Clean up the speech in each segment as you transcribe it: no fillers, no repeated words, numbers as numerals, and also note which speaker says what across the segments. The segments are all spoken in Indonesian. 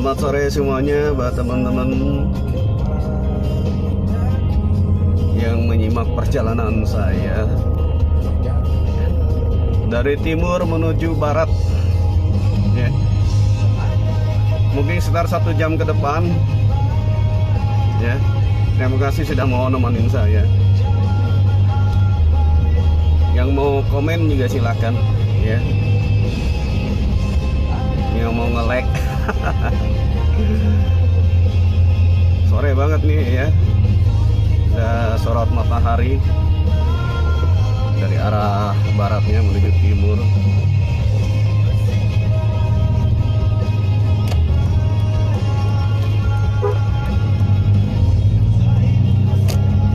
Speaker 1: Selamat sore semuanya buat teman-teman yang menyimak perjalanan saya dari timur menuju barat ya. Mungkin sekitar 1 jam ke depan ya. Terima kasih sudah mau nemenin saya. Yang mau komen juga silakan ya. Yang mau nge-like. Sore banget nih ya. Udah sorot matahari dari arah baratnya menuju timur.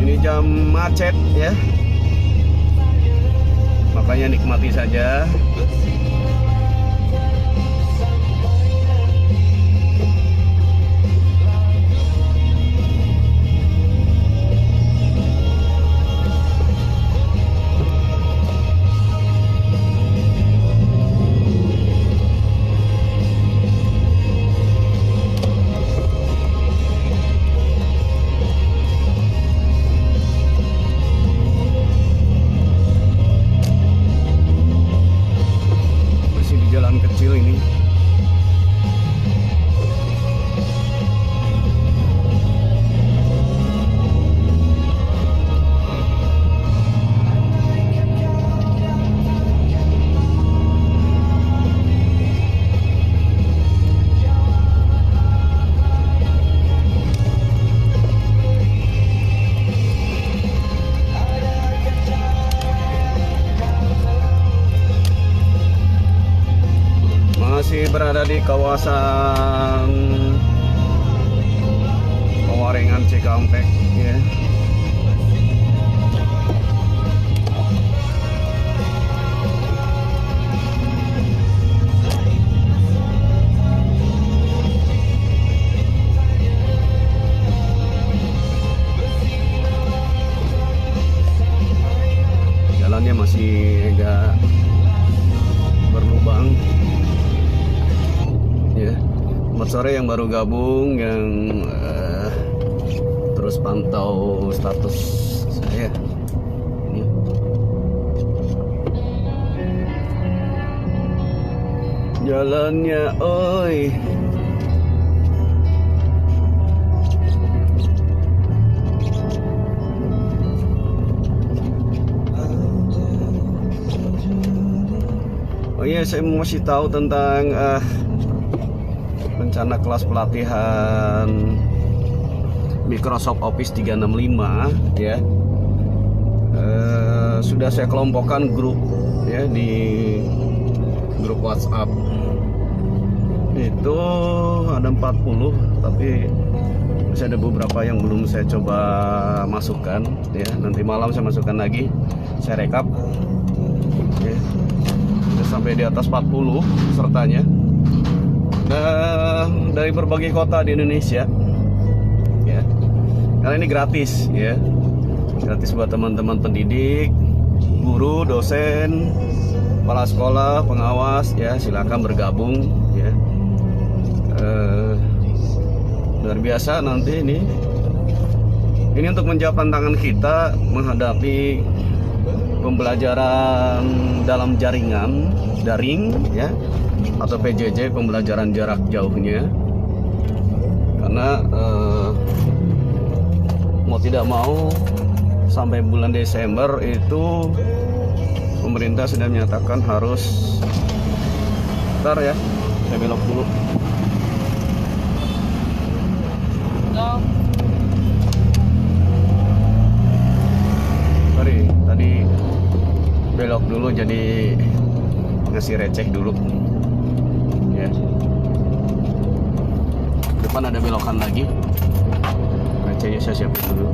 Speaker 1: Ini jam macet ya, makanya nikmati saja. Kecil ini masih berada di kawasan Pengalengan Cikampek ya. Jalannya masih agak berlubang. Ya, selamat sore yang baru gabung, yang terus pantau status saya. Ini. Jalannya, oi. Oh iya, saya masih tahu tentang rencana kelas pelatihan Microsoft Office 365 ya. Sudah saya kelompokkan grup ya di grup WhatsApp. Itu ada 40, tapi masih ada beberapa yang belum saya coba masukkan ya. Nanti malam saya masukkan lagi, saya rekap ya. Sudah sampai di atas 40 pesertanya. Dari berbagai kota di Indonesia ya. Karena ini gratis ya, gratis buat teman-teman pendidik, guru, dosen, kepala sekolah, pengawas ya, silakan bergabung ya. Luar biasa nanti ini untuk menjawab tantangan kita menghadapi pembelajaran dalam jaringan daring ya, atau PJJ, pembelajaran jarak jauhnya. Karena mau tidak mau sampai bulan Desember itu pemerintah sudah menyatakan harus. Bentar ya, saya belok dulu. Sorry, tadi belok dulu jadi ngasih receh dulu ya. Depan ada belokan lagi, recehnya saya siapin dulu.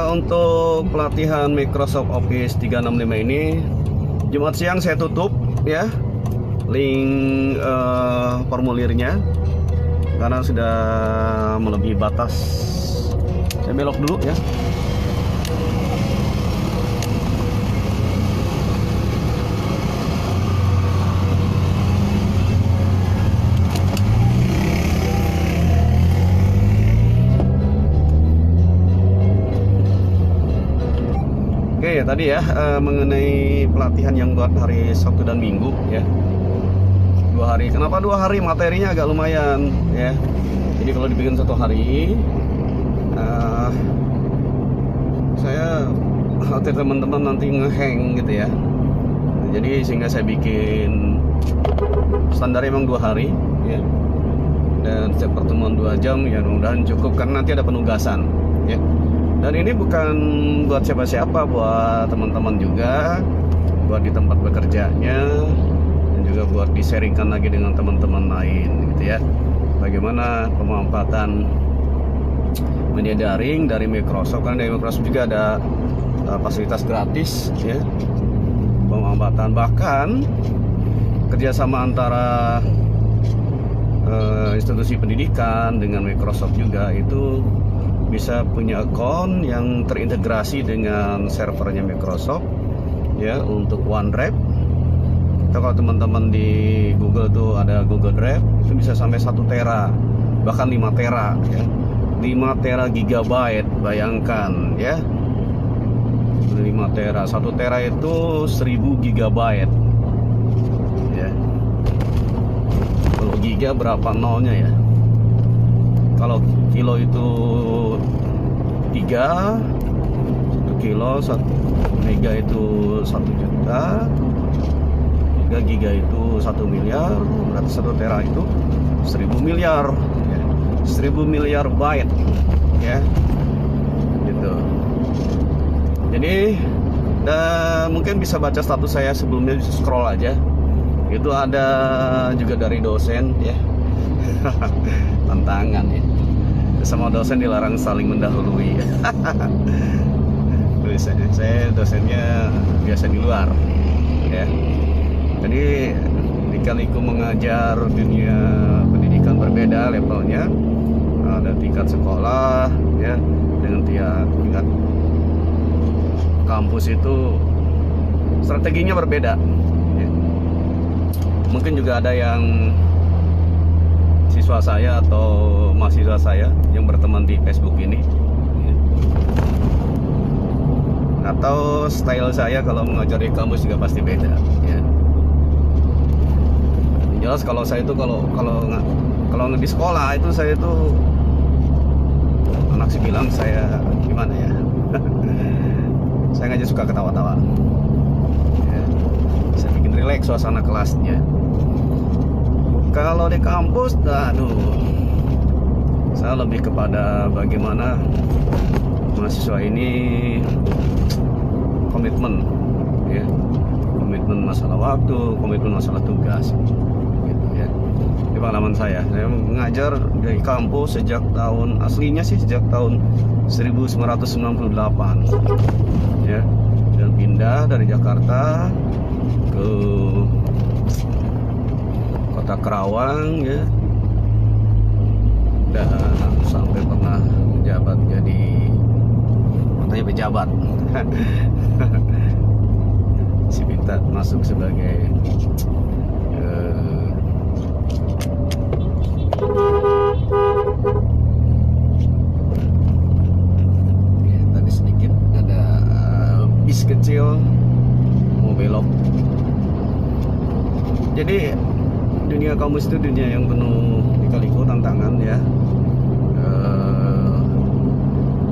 Speaker 1: Untuk pelatihan Microsoft Office 365 ini Jumat siang saya tutup ya link formulirnya karena sudah melebihi batas Saya belok dulu ya. Oke ya, tadi ya mengenai pelatihan yang buat hari Sabtu dan Minggu ya. 2 hari. Kenapa 2 hari? Materinya agak lumayan ya. Jadi kalau dibikin 1 hari, saya khawatir teman-teman nanti ngehang gitu ya. Jadi sehingga saya bikin standar emang 2 hari ya. Dan setiap pertemuan 2 jam ya, mudah-mudahan cukup karena nanti ada penugasan ya. Dan ini bukan buat siapa-siapa, buat teman-teman juga, buat di tempat bekerjanya, dan juga buat di-sharingkan lagi dengan teman-teman lain gitu ya. Bagaimana pemanfaatan media daring dari Microsoft, karena dari Microsoft juga ada fasilitas gratis ya, pemanfaatan, bahkan kerjasama antara institusi pendidikan dengan Microsoft juga itu bisa punya account yang terintegrasi dengan servernya Microsoft ya, untuk OneDrive. Atau kalau teman-teman di Google tuh ada Google Drive, itu bisa sampai 1 tera, bahkan 5 tera ya. 5 tera gigabyte, bayangkan ya. 5 tera, 1 tera itu 1000 gigabyte ya. Kalau giga berapa nolnya ya? Kalau kilo itu 3, 1 kilo, 1 mega itu 1 juta, 3 giga itu 1 miliar, berarti 1 tera itu 1000 miliar ya. 1000 miliar byte ya, gitu. Jadi mungkin bisa baca status saya sebelumnya, scroll aja. Itu ada juga dari dosen ya. Tantangan ya, sama dosen dilarang saling mendahului. Saya dosennya biasa di luar ya. Jadi lika-liku mengajar dunia pendidikan berbeda levelnya, ada tingkat sekolah ya, dengan tingkat kampus itu strateginya berbeda ya. Mungkin juga ada yang siswa saya atau mahasiswa saya yang berteman di Facebook ini ya. Atau style saya kalau mengajar di kampus juga pasti beda ya. Jelas kalau saya itu kalau di sekolah itu saya itu, anak sih bilang saya gimana ya. Saya aja suka ketawa-tawa ya. Saya bikin rileks suasana kelasnya. Kalau di kampus, aduh, saya lebih kepada bagaimana mahasiswa ini komitmen ya, komitmen masalah waktu, komitmen masalah tugas gitu ya. Di pengalaman saya mengajar di kampus sejak tahun, aslinya sih sejak tahun 1998 ya, dan pindah dari Jakarta ke Kota Kerawang ya, dan sampai pernah menjabat jadi, katanya pejabat. Si minta masuk sebagai ya, tadi sedikit ada bis kecil mau belok. Jadi dunia kampus itu dunia yang penuh lika-liku tantangan ya.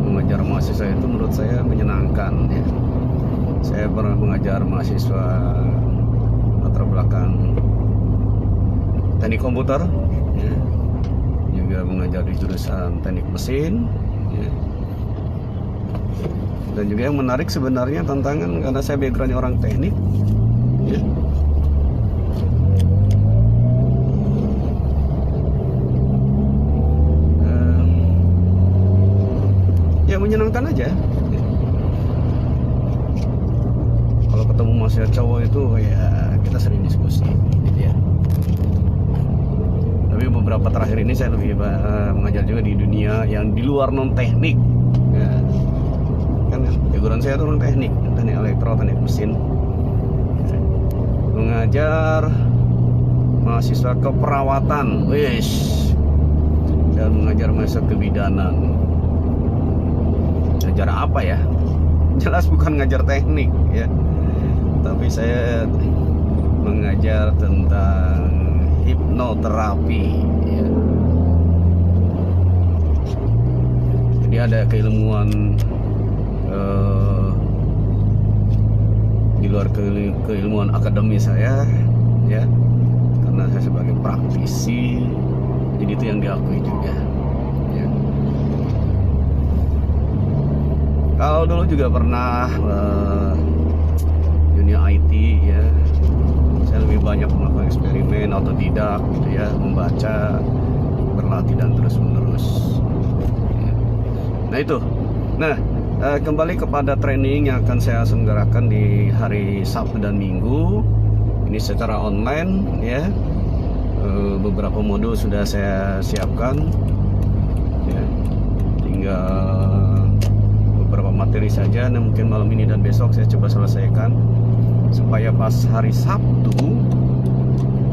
Speaker 1: Mengajar mahasiswa itu menurut saya menyenangkan ya. Saya pernah mengajar mahasiswa latar belakang teknik komputer ya. Juga mengajar di jurusan teknik mesin ya. Dan juga yang menarik sebenarnya tantangan, karena saya backgroundnya orang teknik ya. Ya menyenangkan aja. Kalau ketemu mahasiswa cowok itu ya kita sering diskusi gitu ya. Tapi beberapa terakhir ini saya lebih mengajar juga di dunia yang di luar non teknik Background saya itu teknik elektro, teknik mesin. Mengajar mahasiswa keperawatan, dan mengajar mahasiswa kebidanan. Ngajar apa ya? Jelas bukan ngajar teknik ya, tapi saya mengajar tentang hipnoterapi ya. Jadi ada keilmuan di luar keilmuan akademis saya ya, karena saya sebagai praktisi, jadi itu yang diakui juga ya. Kalau dulu juga pernah dunia IT ya, saya lebih banyak melakukan eksperimen otodidak gitu ya, membaca, berlatih dan terus menerus ya. Nah itu, kembali kepada training yang akan saya selenggarakan di hari Sabtu dan Minggu ini secara online ya. Beberapa modul sudah saya siapkan ya, tinggal beberapa materi saja. Nah, mungkin malam ini dan besok saya coba selesaikan supaya pas hari Sabtu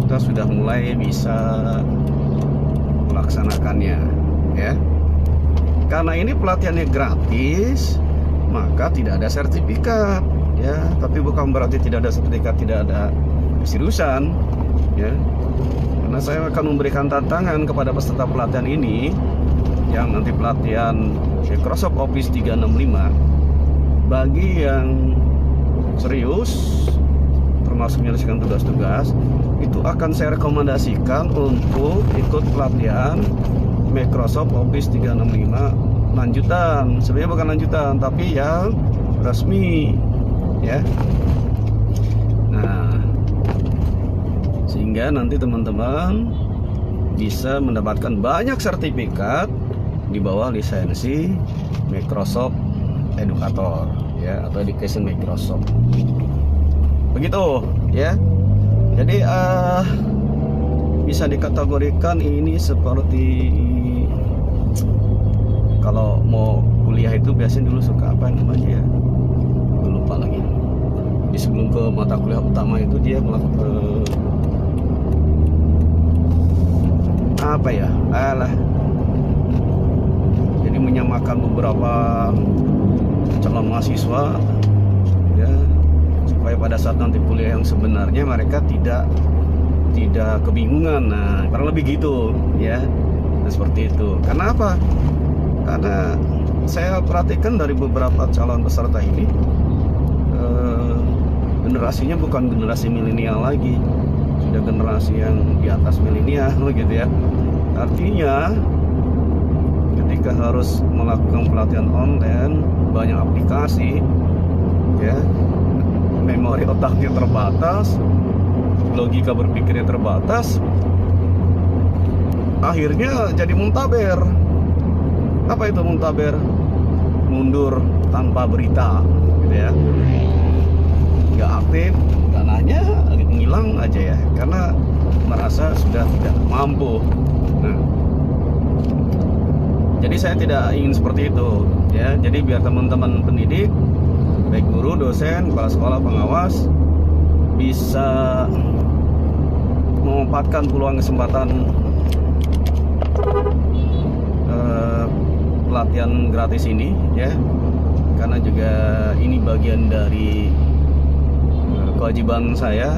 Speaker 1: kita sudah mulai bisa melaksanakannya ya. Karena ini pelatihannya gratis, maka tidak ada sertifikat ya. Tapi bukan berarti tidak ada sertifikat, tidak ada keseriusan ya. Karena saya akan memberikan tantangan kepada peserta pelatihan ini yang nanti pelatihan Microsoft Office 365. Bagi yang serius termasuk menyelesaikan tugas-tugas, itu akan saya rekomendasikan untuk ikut pelatihan Microsoft Office 365 lanjutan. Sebenarnya bukan lanjutan, tapi yang resmi ya. Nah, sehingga nanti teman-teman bisa mendapatkan banyak sertifikat di bawah lisensi Microsoft Educator ya, atau Education Microsoft. Begitu ya. Jadi bisa dikategorikan ini seperti, kalau mau kuliah itu biasanya dulu suka apa namanya ya, lupa lagi. Di sebelum ke mata kuliah utama itu dia melakukan apa ya, jadi menyamakan beberapa calon mahasiswa ya, supaya pada saat nanti kuliah yang sebenarnya mereka tidak kebingungan. Nah, kurang lebih gitu ya. Nah, seperti itu. Karena apa? Karena saya perhatikan dari beberapa calon peserta ini, generasinya bukan generasi milenial lagi, sudah generasi yang di atas milenial gitu ya. Artinya ketika harus melakukan pelatihan online, banyak aplikasi ya, memori otaknya terbatas, logika berpikirnya terbatas, akhirnya jadi muntaber. Apa itu muntaber? Mundur tanpa berita gitu ya, nggak aktif, nggak nanya, ngilang aja ya, karena merasa sudah tidak mampu. Nah, jadi saya tidak ingin seperti itu ya. Jadi biar teman-teman pendidik, baik guru, dosen, kepala sekolah, pengawas, bisa memanfaatkan peluang kesempatan pelatihan gratis ini ya, karena juga ini bagian dari kewajiban saya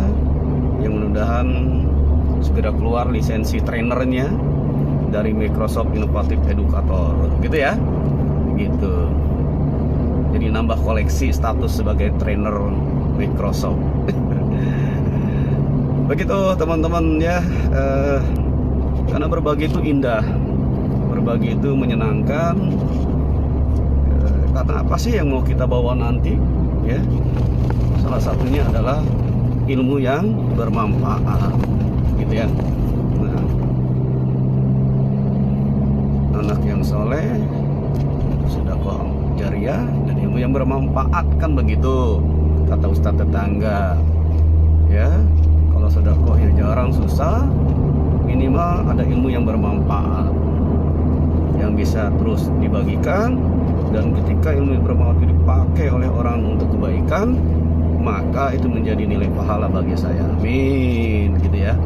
Speaker 1: yang mudah-mudahan segera keluar lisensi trainernya dari Microsoft Innovative Educator gitu ya, gitu. Jadi nambah koleksi status sebagai trainer Microsoft. Begitu teman-teman ya, karena berbagi itu indah, berbagi itu menyenangkan. Karena apa sih yang mau kita bawa nanti ya? Salah satunya adalah ilmu yang bermanfaat gitu ya. Nah, anak yang soleh, sedekah jariah, dan ilmu yang bermanfaat, kan begitu kata ustadz tetangga ya. Kalau sedekah ya jarang, susah, minimal ada ilmu yang bermanfaat yang bisa terus dibagikan, dan ketika ilmu yang bermanfaat itu dipakai oleh orang untuk kebaikan, maka itu menjadi nilai pahala bagi saya. Amin, gitu ya.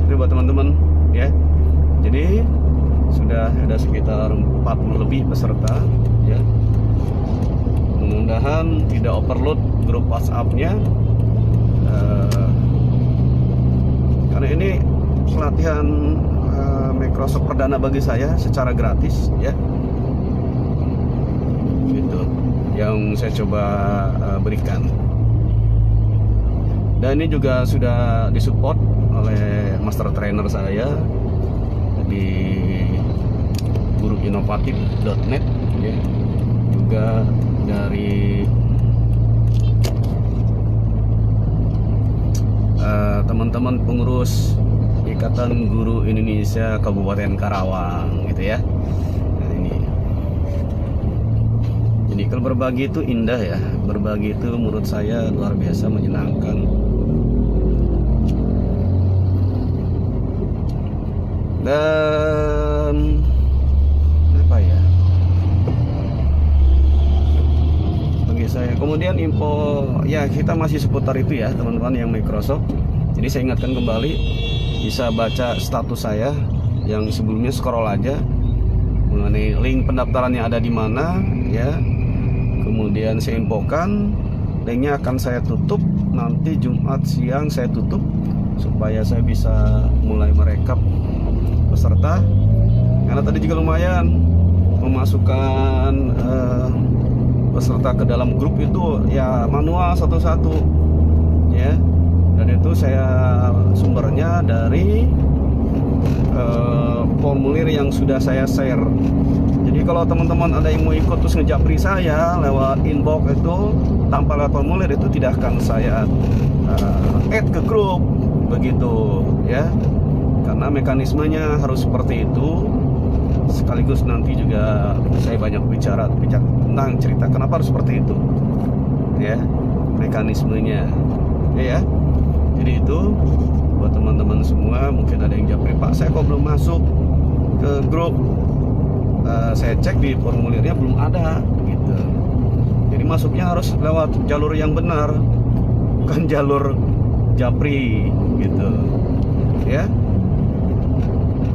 Speaker 1: Itu buat teman-teman ya. Jadi sudah ada sekitar 40 lebih peserta ya. Mudah-mudahan tidak overload grup WhatsApp-nya, karena ini pelatihan Microsoft perdana bagi saya secara gratis ya, gitu yang saya coba berikan. Dan ini juga sudah disupport oleh master trainer saya di guruinovatif.net ya, juga dari teman-teman pengurus Ikatan Guru Indonesia Kabupaten Karawang gitu ya. Nah, ini kalau berbagi itu indah ya, berbagi itu menurut saya luar biasa menyenangkan. Dan apa ya, bagi saya kemudian info ya, kita masih seputar itu ya teman-teman yang Microsoft. Jadi saya ingatkan kembali, bisa baca status saya yang sebelumnya, scroll aja mengenai link pendaftarannya ada di mana ya. Kemudian saya infokan linknya akan saya tutup nanti Jumat siang, saya tutup supaya saya bisa mulai merekap peserta, karena tadi juga lumayan memasukkan peserta ke dalam grup itu ya, manual satu-satu ya. Dan itu saya sumbernya dari formulir yang sudah saya share. Jadi kalau teman-teman ada yang mau ikut terus ngejapri saya lewat inbox itu tanpa lewat formulir, itu tidak akan saya add ke grup begitu ya, karena mekanismenya harus seperti itu. Sekaligus nanti juga saya banyak bicara tentang cerita kenapa harus seperti itu ya, mekanismenya ya. Jadi itu buat teman-teman semua, mungkin ada yang japri, Pak saya kok belum masuk ke grup, saya cek di formulirnya belum ada gitu. Jadi masuknya harus lewat jalur yang benar, bukan jalur japri gitu ya.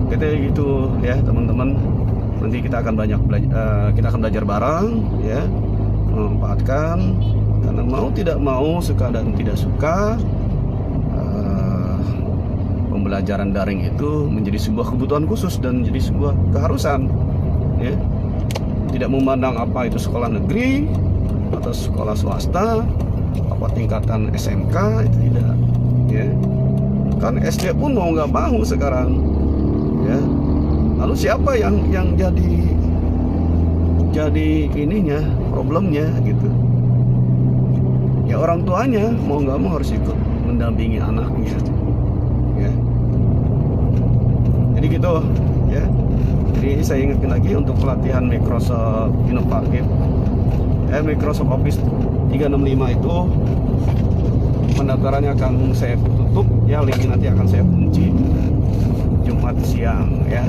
Speaker 1: Kita gitu ya teman-teman, nanti kita akan kita akan belajar bareng ya, memanfaatkan, karena mau tidak mau, suka dan tidak suka, pembelajaran daring itu menjadi sebuah kebutuhan khusus dan menjadi sebuah keharusan ya. Tidak memandang apa itu sekolah negeri atau sekolah swasta, apa tingkatan SMK, itu tidak ya. Kan SD pun mau nggak mau sekarang ya. Lalu siapa yang jadi ininya, problemnya gitu ya, orang tuanya mau nggak mau harus ikut mendampingi anaknya ya. Jadi gitu ya. Jadi saya ingatkan lagi untuk pelatihan Microsoft inovatif Microsoft Office 365 itu pendaftarannya akan saya tutup ya, linknya nanti akan saya kunci Jumat siang ya.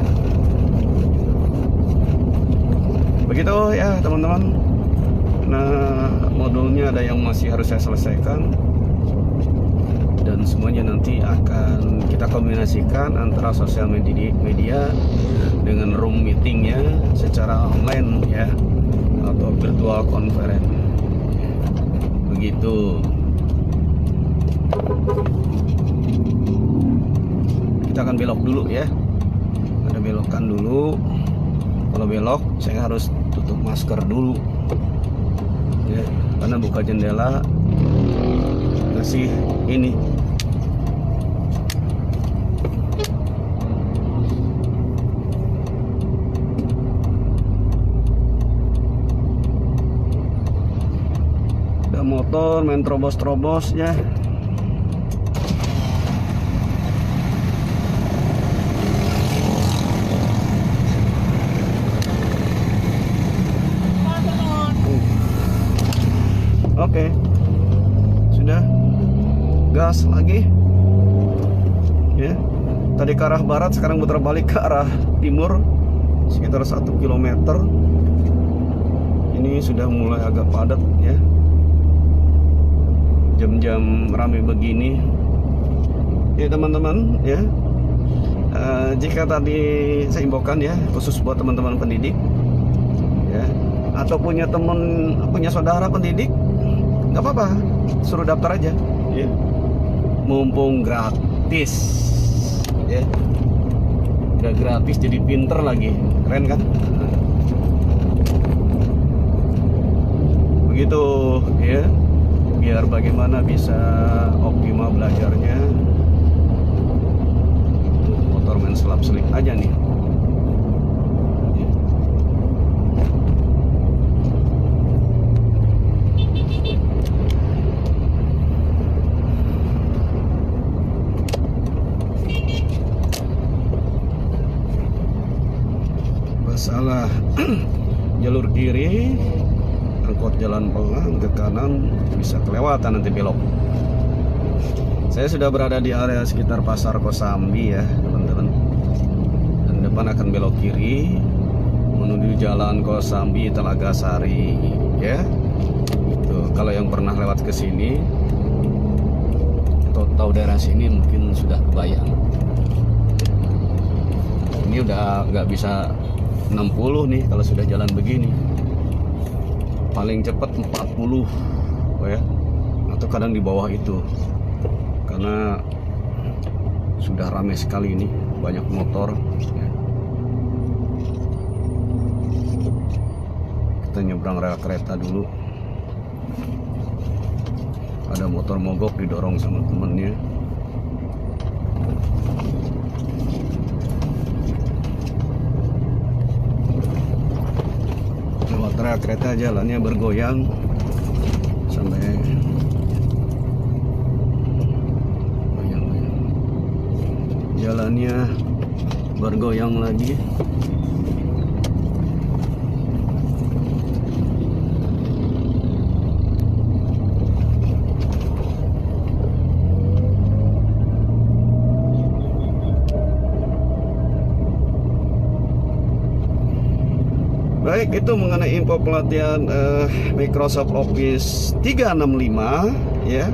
Speaker 1: Begitu ya teman-teman. Nah, modulnya ada yang masih harus saya selesaikan, dan semuanya nanti akan kita kombinasikan antara sosial media dengan room meetingnya secara online ya, atau virtual conference begitu. Kita akan belok dulu ya, ada belokan dulu. Kalau belok saya harus tutup masker dulu ya, karena buka jendela ngasih ini ada motor main terobos-terobos ya. Oke, sudah gas lagi ya. Tadi ke arah barat, sekarang putar balik ke arah timur sekitar 1 kilometer. Ini sudah mulai agak padat ya, jam-jam ramai begini ya teman-teman ya. Jika tadi saya imbaukan ya, khusus buat teman-teman pendidik ya, atau punya saudara pendidik, nggak apa-apa, suruh daftar aja ya, mumpung gratis ya. Udah gratis jadi pinter lagi, keren kan? Begitu ya, biar bagaimana bisa optimal belajarnya. Motor main selap-selip aja nih. Salah jalur kiri, angkot jalan pelan ke kanan, bisa kelewatan nanti belok. Saya sudah berada di area sekitar Pasar Kosambi ya teman-teman, dan depan akan belok kiri menuju jalan Kosambi Telaga Sari ya. Tuh, kalau yang pernah lewat ke sini atau tahu daerah sini mungkin sudah kebayang. Ini udah nggak bisa 60 nih kalau sudah jalan begini, paling cepat 40 ya, atau kadang di bawah itu, karena sudah ramai sekali ini, banyak motor ya. Kita nyebrang rel kereta dulu, ada motor mogok didorong sama temennya. Rel kereta jalannya bergoyang sampai jalannya bergoyang lagi. Baik, itu mengenai info pelatihan Microsoft Office 365 ya.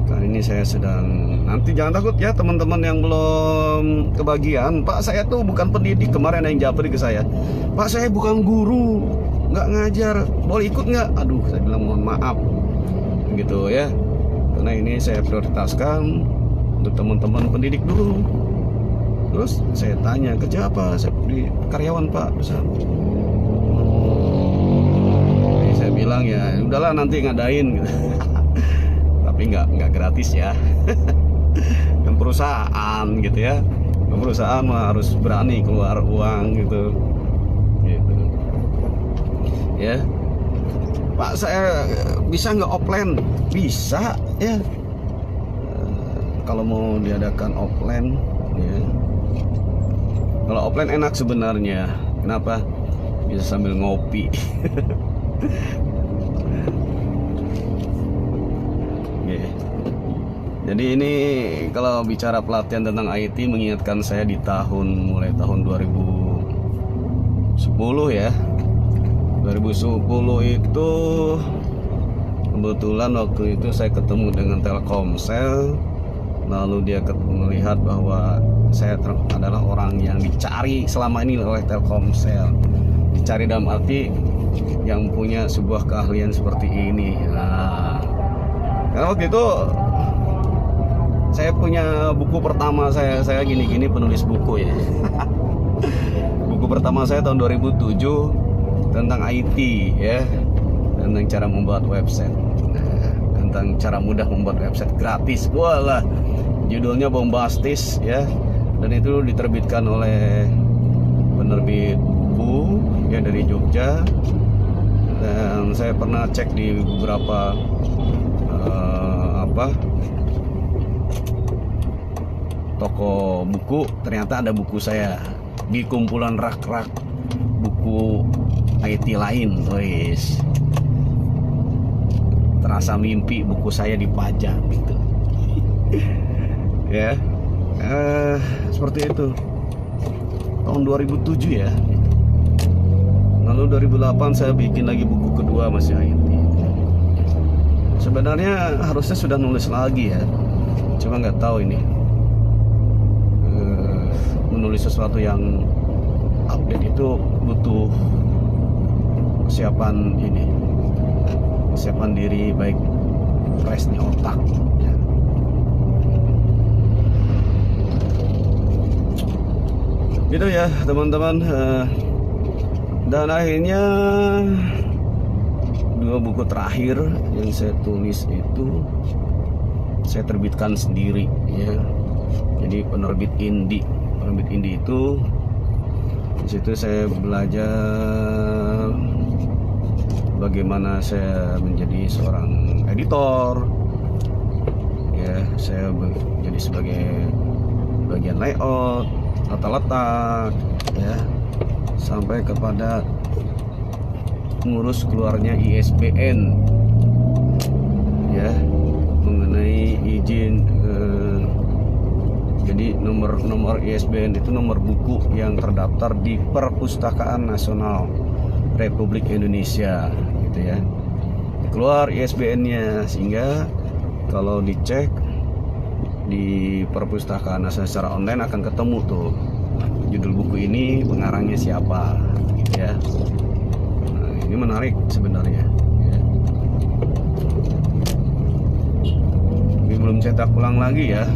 Speaker 1: Kali ini saya sedang, nanti jangan takut ya teman-teman yang belum kebagian. Pak, saya tuh bukan pendidik. Kemarin ada yang japri ke saya, Pak, saya bukan guru, nggak ngajar, boleh ikut nggak? Aduh, saya bilang mohon maaf gitu ya, karena ini saya prioritaskan untuk teman-teman pendidik dulu. Terus saya tanya, kerja apa? Saya di karyawan Pak. Jadi saya bilang ya udahlah nanti ngadain gitu. Tapi nggak gratis ya. Kan perusahaan gitu ya. Perusahaan mah harus berani keluar uang gitu. Ya. Pak, saya bisa nggak offline? Bisa ya. Kalau mau diadakan offline ya. Kalau offline enak sebenarnya. Kenapa? Bisa sambil ngopi. Okay. Jadi ini kalau bicara pelatihan tentang IT mengingatkan saya di mulai tahun 2010 ya. 2010 itu kebetulan waktu itu saya ketemu dengan Telkomsel. Lalu dia melihat bahwa saya adalah orang yang dicari selama ini oleh Telkomsel. Dicari dalam arti yang punya sebuah keahlian seperti ini. Nah, karena waktu itu saya punya buku pertama saya gini-gini penulis buku ya. Buku pertama saya tahun 2007 tentang IT ya, tentang cara membuat website. Tentang cara mudah membuat website gratis. Walah, judulnya bombastis ya, dan itu diterbitkan oleh penerbit buku ya dari Jogja. Dan saya pernah cek di beberapa toko buku, ternyata ada buku saya di kumpulan rak-rak buku IT lain. Wis, terasa mimpi buku saya dipajang gitu. Ya, Seperti itu. Tahun 2007 ya. Lalu 2008 saya bikin lagi buku kedua masih Haiti. Sebenarnya harusnya sudah nulis lagi ya, cuma nggak tahu ini menulis sesuatu yang update itu butuh kesiapan diri, baik freshnya otak ya. Gitu ya teman-teman. Dan akhirnya 2 buku terakhir yang saya tulis itu saya terbitkan sendiri ya. Jadi penerbit indie itu di situ saya belajar bagaimana saya menjadi seorang editor ya. Saya jadi sebagai bagian layout, tata letak ya, sampai kepada ngurus keluarnya ISBN ya, mengenai izin jadi nomor ISBN itu nomor buku yang terdaftar di Perpustakaan Nasional Republik Indonesia gitu ya. Keluar ISBN-nya, sehingga kalau dicek di Perpustakaan Nasional secara online akan ketemu tuh judul buku ini, pengarangnya siapa gitu ya. Nah, ini menarik sebenarnya ya. Ini belum cetak ulang lagi ya.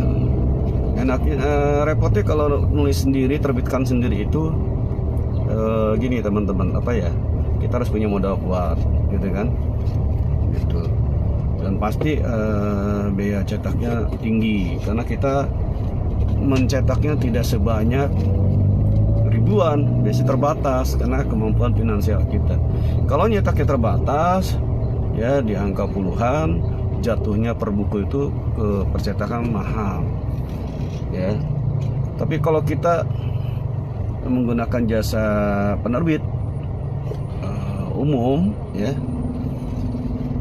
Speaker 1: Enaknya repotnya kalau nulis sendiri, terbitkan sendiri itu gini teman-teman, apa ya, kita harus punya modal kuat gitu kan gitu. Dan pasti biaya cetaknya tinggi karena kita mencetaknya tidak sebanyak ribuan, biasanya terbatas karena kemampuan finansial kita. Kalau nyetaknya terbatas ya di angka puluhan, jatuhnya per buku itu ke percetakan mahal ya. Tapi kalau kita menggunakan jasa penerbit umum ya,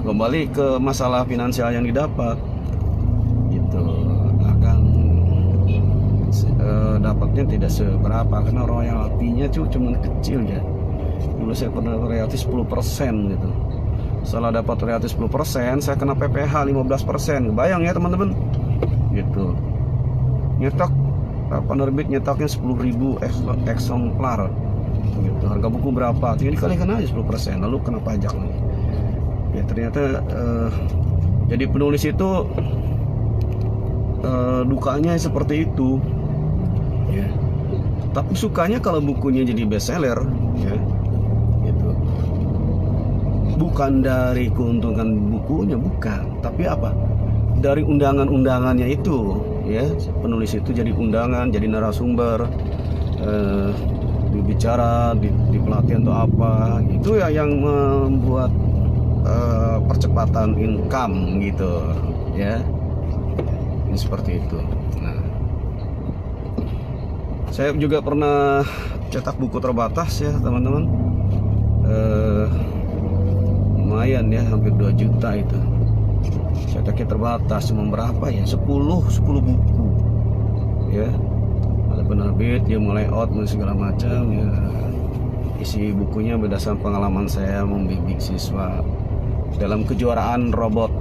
Speaker 1: kembali ke masalah finansial yang didapat gitu, akan dapatnya tidak seberapa karena royaltinya cuma kecil ya. Dulu saya pernah royalti 10% gitu. Setelah dapat royalti 10%, saya kena PPh 15%. Bayang ya teman-teman gitu. Nyetak penerbit nyetaknya 10.000 eksemplar gitu. Harga buku berapa? Tinggal dikalikan aja 10%, lalu kena pajak lagi. Ya ternyata jadi penulis itu dukanya seperti itu ya. Tapi sukanya kalau bukunya jadi bestseller ya gitu. Bukan dari keuntungan bukunya, bukan, tapi apa? Dari undangan-undangannya itu ya. Penulis itu jadi undangan, jadi narasumber, bicara di pelatihan atau apa, itu ya yang membuat percepatan income gitu ya. Ini seperti itu. Nah, saya juga pernah cetak buku terbatas ya teman-teman, lumayan ya, hampir 2 juta itu. Cetaknya terbatas, cuma berapa ya, 10 buku ya. Ada penerbit, dia mulai out segala macam ya. Isi bukunya berdasarkan pengalaman saya membimbing siswa dalam kejuaraan robotik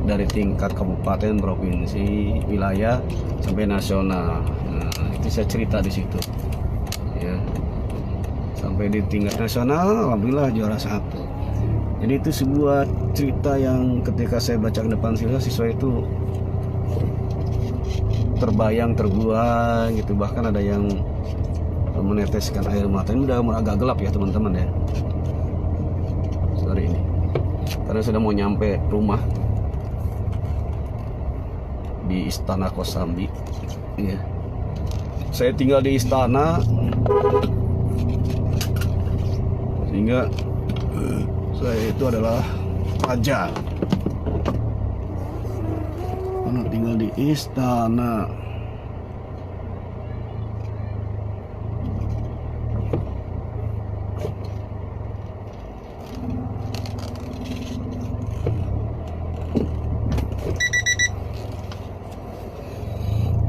Speaker 1: dari tingkat kabupaten, provinsi, wilayah sampai nasional. Nah, itu saya cerita di situ ya. Sampai di tingkat nasional alhamdulillah juara 1. Jadi itu sebuah cerita yang ketika saya baca ke depan siswa itu terbayang, terbuang gitu. Bahkan ada yang meneteskan air mata. Ini udah agak gelap ya teman-teman ya. Sorry ini, karena sudah mau nyampe rumah di Istana Kosambi ya. Saya tinggal di istana sehingga saya itu adalah raja karena tinggal di istana.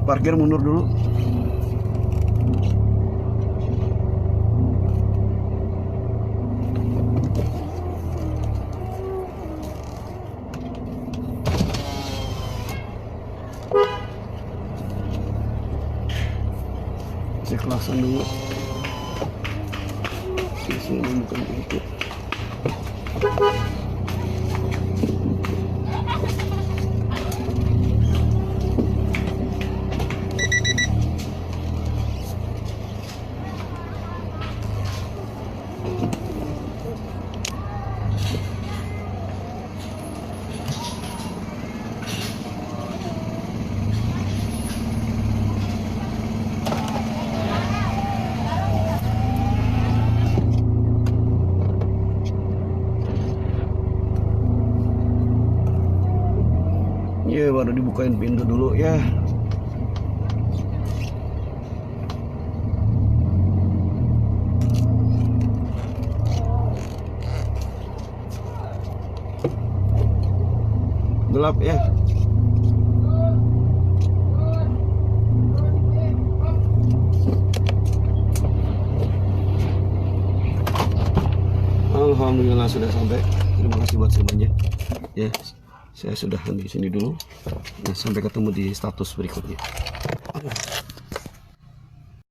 Speaker 1: parkir mundur dulu. Cek kelasan dulu. Di sini bukan itu. Ya, baru dibukain pintu dulu ya. Gelap ya. Alhamdulillah sudah sampai. Terima kasih buat semuanya. Ya. Saya sudah di sini dulu. Nah, sampai ketemu di status berikutnya.